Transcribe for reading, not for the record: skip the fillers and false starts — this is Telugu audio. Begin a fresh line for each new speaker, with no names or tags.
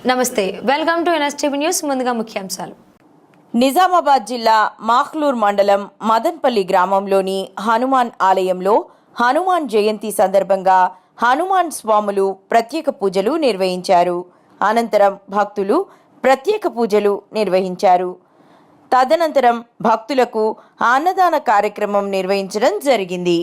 నమస్తే, వెల్కమ్ టు ఎన్ఎస్టీవీ న్యూస్. ముందుగా ముఖ్యాంశాలు.
నిజామాబాద్ జిల్లా మాఖ్లూర్ మండలం మదన్పల్లి గ్రామంలోని హనుమాన్ ఆలయంలో హనుమాన్ జయంతి సందర్భంగా హనుమాన్ స్వాములు ప్రత్యేక పూజలు నిర్వహించారు. అనంతరం భక్తులు ప్రత్యేక పూజలు నిర్వహించారు. తదనంతరం భక్తులకు అన్నదాన కార్యక్రమం నిర్వహించడం జరిగింది.